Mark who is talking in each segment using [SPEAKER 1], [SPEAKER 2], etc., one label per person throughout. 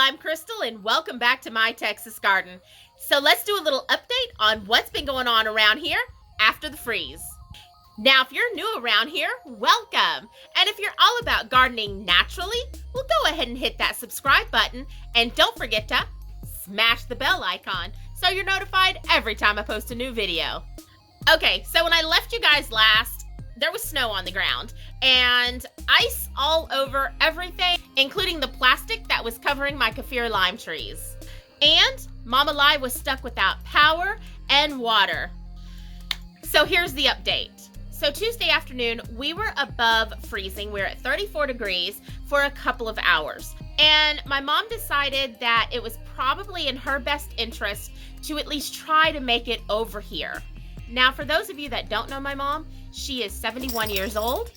[SPEAKER 1] I'm Krystal, and welcome back to my Texas garden. So let's do a little update on what's been going on around here after the freeze. Now, if you're new around here, welcome. And if you're all about gardening naturally, well, go ahead and hit that subscribe button. And don't forget to smash the bell icon so you're notified every time I post a new video. Okay, so when I left you guys last, there was snow on the ground and ice all over everything, including the plastic that was covering my kaffir lime trees. And Mama Lai was stuck without power and water. So here's the update. So Tuesday afternoon, we were above freezing. We were at 34 degrees for a couple of hours. And my mom decided that it was probably in her best interest to at least try to make it over here. Now, for those of you that don't know my mom, she is 71 years old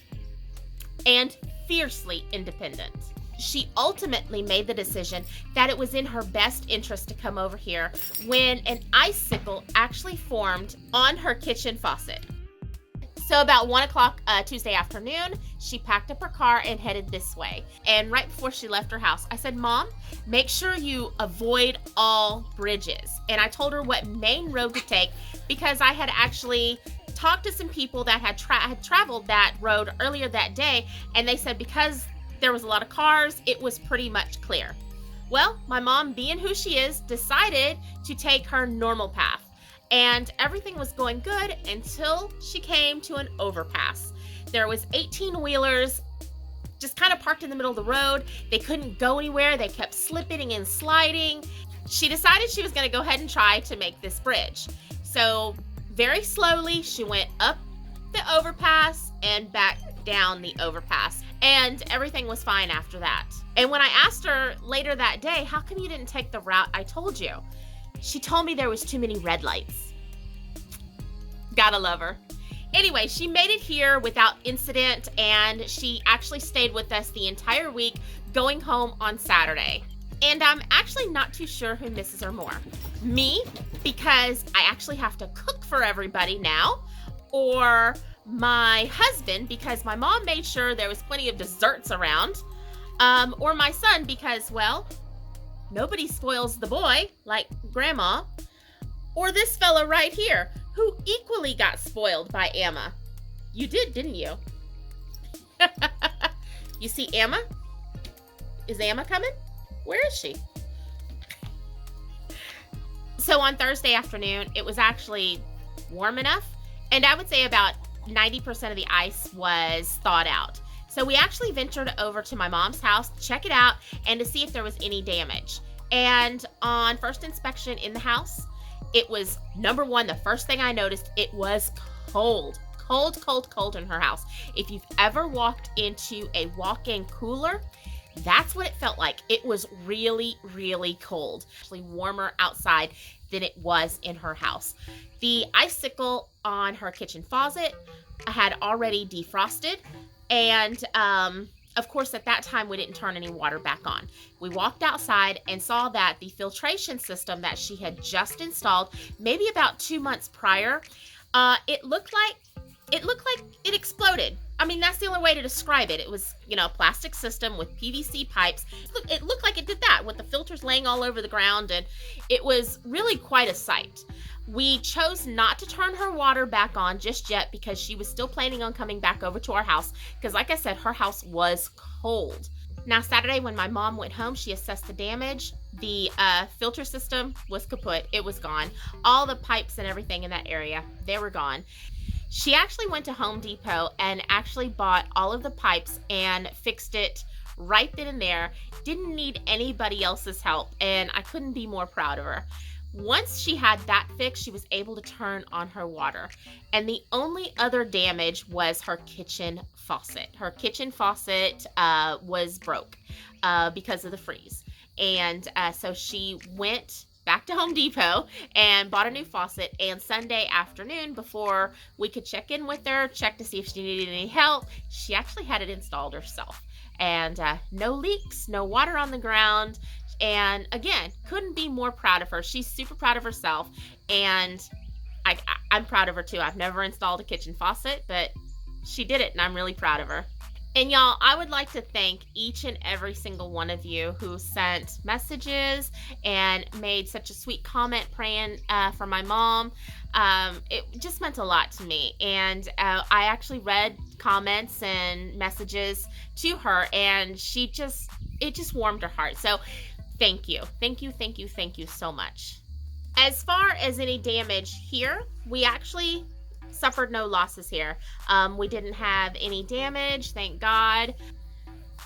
[SPEAKER 1] and fiercely independent. She ultimately made the decision that it was in her best interest to come over here when an icicle actually formed on her kitchen faucet. So about 1 o'clock Tuesday afternoon, she packed up her car and headed this way. And right before she left her house, I said, Mom, make sure you avoid all bridges. And I told her what main road to take because I had actually talked to some people that had traveled that road earlier that day. And they said because there was a lot of cars, it was pretty much clear. Well, my mom, being who she is, decided to take her normal path. And everything was going good until she came to an overpass. There was 18-wheelers just kind of parked in the middle of the road. They couldn't go anywhere. They kept slipping and sliding. She decided she was going to go ahead and try to make this bridge. So very slowly, she went up the overpass and back down the overpass. And everything was fine after that. And when I asked her later that day, how come you didn't take the route I told you? She told me there was too many red lights. Gotta love her. Anyway, she made it here without incident, and she actually stayed with us the entire week, going home on Saturday. And I'm actually not too sure who misses her more. Me, because I actually have to cook for everybody now, or my husband, because my mom made sure there was plenty of desserts around, or my son, because, well, nobody spoils the boy like Grandma, or this fella right here, who equally got spoiled by Amma. You did, didn't you? You see Amma? Is Amma coming? Where is she? So on Thursday afternoon, it was actually warm enough, and I would say about 90% of the ice was thawed out. So we actually ventured over to my mom's house to check it out and to see if there was any damage. And on first inspection in the house, it was, number one, the first thing I noticed, it was cold. Cold in her house. If you've ever walked into a walk-in cooler, that's what it felt like. It was really, really cold. Actually warmer outside than it was in her house. The icicle on her kitchen faucet had already defrosted, and of course, at that time, we didn't turn any water back on. We walked outside and saw that the filtration system that she had just installed, maybe about 2 months prior, it looked like it exploded. I mean, that's the only way to describe it. It was, a plastic system with PVC pipes. It looked like it did that with the filters laying all over the ground, and it was really quite a sight. We chose not to turn her water back on just yet because she was still planning on coming back over to our house because, like I said, her house was cold. Now, Saturday when my mom went home, she assessed the damage. The filter system was kaput. It was gone. All the pipes and everything in that area, they were gone. She actually went to Home Depot and actually bought all of the pipes and fixed it right then and there. Didn't need anybody else's help, and I couldn't be more proud of her. Once she had that fixed, she was able to turn on her water. And the only other damage was her kitchen faucet. Her kitchen faucet was broke because of the freeze. And so she went back to Home Depot and bought a new faucet. And Sunday afternoon, before we could check in with her, check to see if she needed any help, she actually had it installed herself. And no leaks, no water on the ground. And again, couldn't be more proud of her. She's super proud of herself, and I'm proud of her too. I've never installed a kitchen faucet, but she did it, and I'm really proud of her. And y'all, I would like to thank each and every single one of you who sent messages and made such a sweet comment praying for my mom. It just meant a lot to me. And I actually read comments and messages to her, and it just warmed her heart. So thank you. Thank you, thank you, thank you so much. As far as any damage here, we actually suffered no losses here. We didn't have any damage, thank God.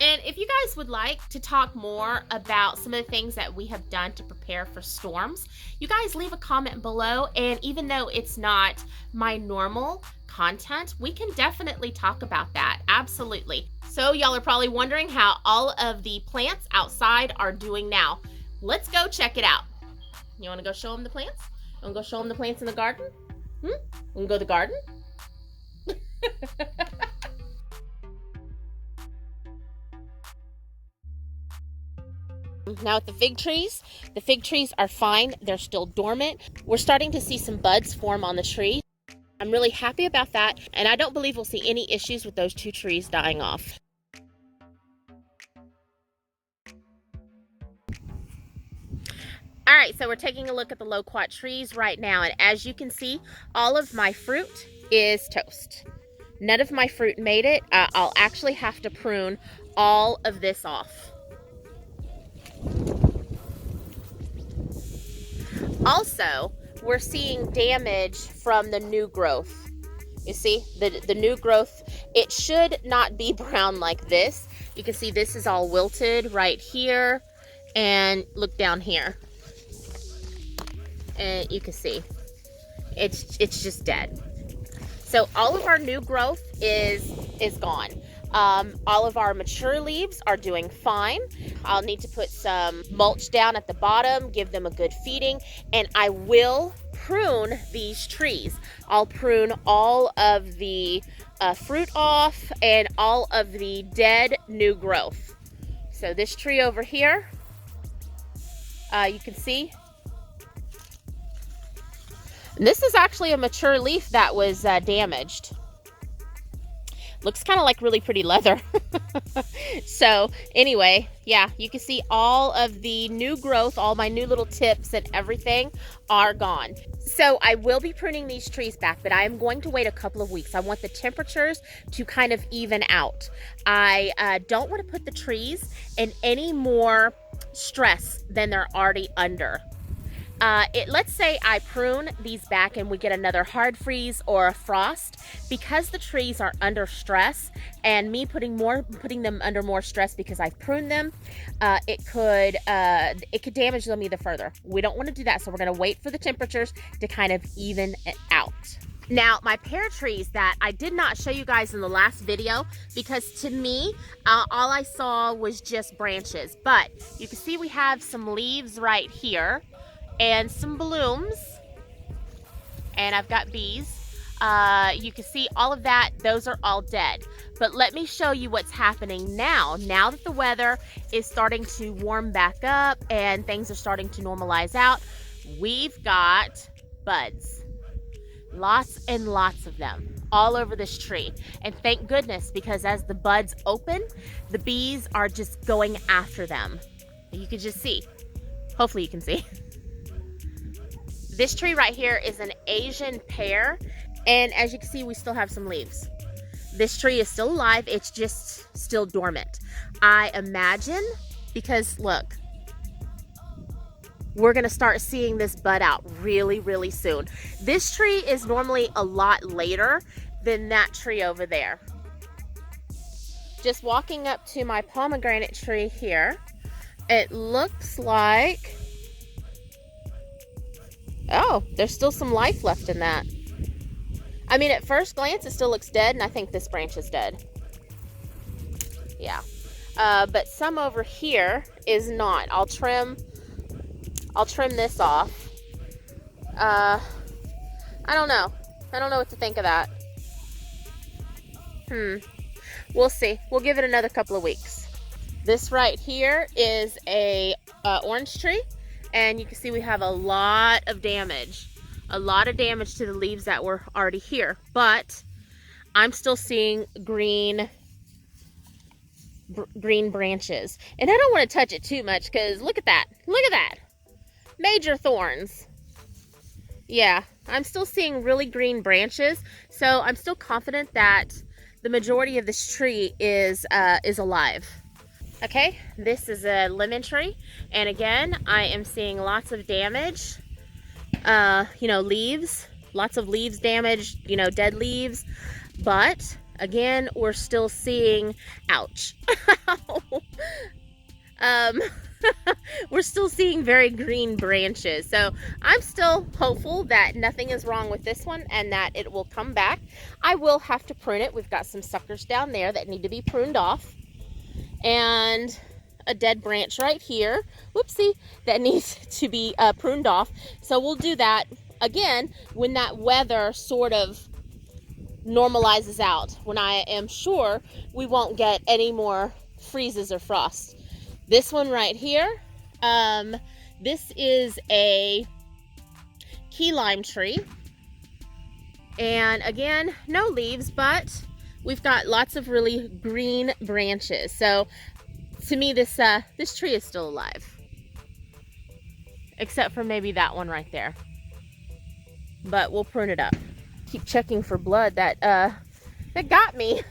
[SPEAKER 1] And if you guys would like to talk more about some of the things that we have done to prepare for storms, you guys leave a comment below. And even though it's not my normal content, we can definitely talk about that. Absolutely. So y'all are probably wondering how all of the plants outside are doing now. Let's go check it out. You want to go show them the plants? You want to go show them the plants in the garden? We can go to the garden? Now with the fig trees are fine. They're still dormant. We're starting to see some buds form on the tree. I'm really happy about that, and I don't believe we'll see any issues with those 2 trees dying off. All right, so we're taking a look at the loquat trees right now, and as you can see, all of my fruit is toast. None of my fruit made it. I'll actually have to prune all of this off. Also, we're seeing damage from the new growth. You see, the new growth, it should not be brown like this. You can see this is all wilted right here, and look down here. And you can see it's just dead. So all of our new growth is gone. All of our mature leaves are doing fine. I'll need to put some mulch down at the bottom, give them a good feeding, and I will prune these trees. I'll prune all of the fruit off and all of the dead new growth. So this tree over here, you can see, this is actually a mature leaf that was damaged. Looks kind of like really pretty leather. So anyway, yeah, you can see all of the new growth, all my new little tips and everything are gone. So I will be pruning these trees back, but I am going to wait a couple of weeks. I want the temperatures to kind of even out. I don't want to put the trees in any more stress than they're already under. Let's say I prune these back and we get another hard freeze or a frost. Because the trees are under stress, and me putting them under more stress because I've pruned them, it could damage them even further. We don't want to do that, so we're going to wait for the temperatures to kind of even it out. Now, my pear trees that I did not show you guys in the last video, because to me, all I saw was just branches. But you can see we have some leaves right here and some blooms, and I've got bees. You can see all of that. Those are all dead. But let me show you what's happening now that the weather is starting to warm back up and things are starting to normalize out. We've got buds, lots and lots of them all over this tree. And thank goodness, because as the buds open, the bees are just going after them. You can just see, hopefully you can see. This tree right here is an Asian pear, and as you can see, we still have some leaves. This tree is still alive, it's just still dormant. I imagine, because look, we're gonna start seeing this bud out really, really soon. This tree is normally a lot later than that tree over there. Just walking up to my pomegranate tree here, it looks like, oh, there's still some life left in that. I mean, at first glance, it still looks dead, and I think this branch is dead. Yeah. But some over here is not. I'll trim this off. I don't know. I don't know what to think of that. We'll see. We'll give it another couple of weeks. This right here is a orange tree. And you can see we have a lot of damage. A lot of damage to the leaves that were already here. But I'm still seeing green green branches. And I don't want to touch it too much because look at that. Look at that. Major thorns. Yeah, I'm still seeing really green branches, so I'm still confident that the majority of this tree is alive. Okay, this is a lemon tree, and again, I am seeing lots of damage. Leaves, lots of leaves damaged, dead leaves. But again, we're still seeing, ouch. We're still seeing very green branches. So I'm still hopeful that nothing is wrong with this one and that it will come back. I will have to prune it. We've got some suckers down there that need to be pruned off. And a dead branch right here, whoopsie, that needs to be pruned off. So we'll do that again when that weather sort of normalizes out, when I am sure we won't get any more freezes or frost. This one right here, this is a key lime tree, and again, no leaves, but we've got lots of really green branches. So to me, this tree is still alive, except for maybe that one right there, but we'll prune it up. Keep checking for blood. That got me.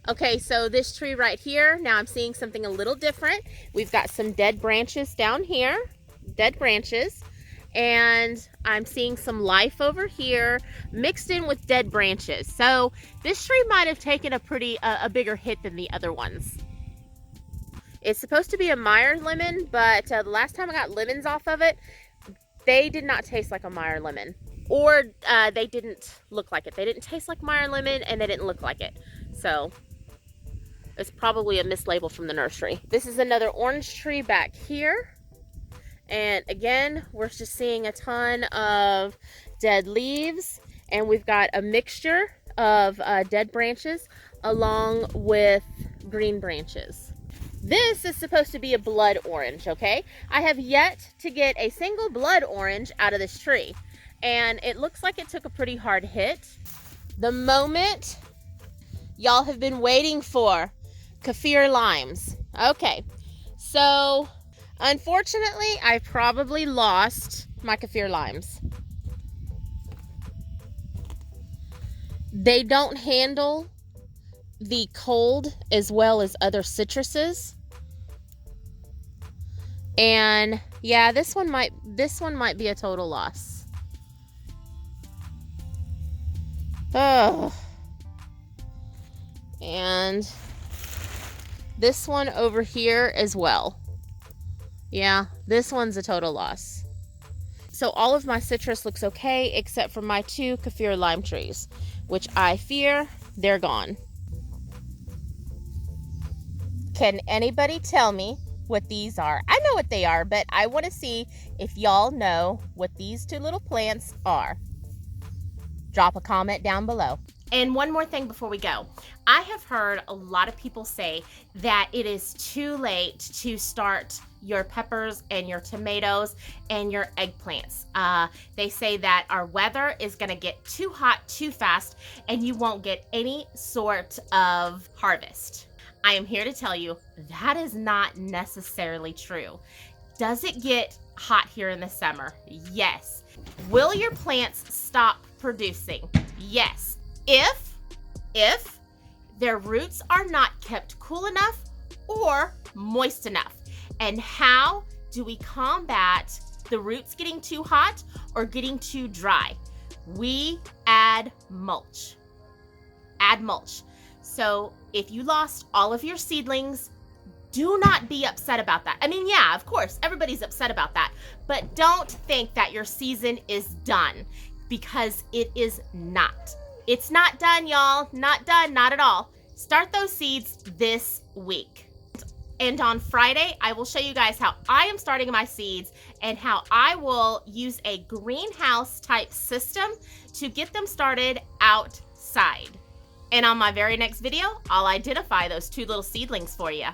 [SPEAKER 1] Okay, so this tree right here, now I'm seeing something a little different. We've got some dead branches down here, dead branches, and I'm seeing some life over here mixed in with dead branches. So this tree might have taken a bigger hit than the other ones. It's supposed to be a Meyer lemon, but the last time I got lemons off of it, they did not taste like a Meyer lemon. Or they didn't look like it. They didn't taste like Meyer lemon, and they didn't look like it. So it's probably a mislabel from the nursery. This is another orange tree back here. And again, we're just seeing a ton of dead leaves. And we've got a mixture of dead branches along with green branches. This is supposed to be a blood orange, okay? I have yet to get a single blood orange out of this tree. And it looks like it took a pretty hard hit. The moment y'all have been waiting for, kaffir limes. Okay, so unfortunately, I probably lost my kaffir limes. They don't handle the cold as well as other citruses. And yeah, this one might be a total loss. Oh. And this one over here as well. Yeah, this one's a total loss. So all of my citrus looks okay except for my 2 kaffir lime trees, which I fear they're gone. Can anybody tell me what these are? I know what they are, but I want to see if y'all know what these 2 little plants are. Drop a comment down below. And one more thing before we go. I have heard a lot of people say that it is too late to start your peppers and your tomatoes and your eggplants. They say that our weather is gonna get too hot too fast and you won't get any sort of harvest. I am here to tell you that is not necessarily true. Does it get hot here in the summer? Yes. Will your plants stop producing? Yes. If their roots are not kept cool enough or moist enough. And how do we combat the roots getting too hot or getting too dry? We add mulch. Add mulch. So if you lost all of your seedlings, do not be upset about that. I mean, yeah, of course, everybody's upset about that. But don't think that your season is done, because it is not. It's not done, y'all. Not done, not at all. Start those seeds this week. And on Friday, I will show you guys how I am starting my seeds and how I will use a greenhouse type system to get them started outside. And on my very next video, I'll identify those 2 little seedlings for you.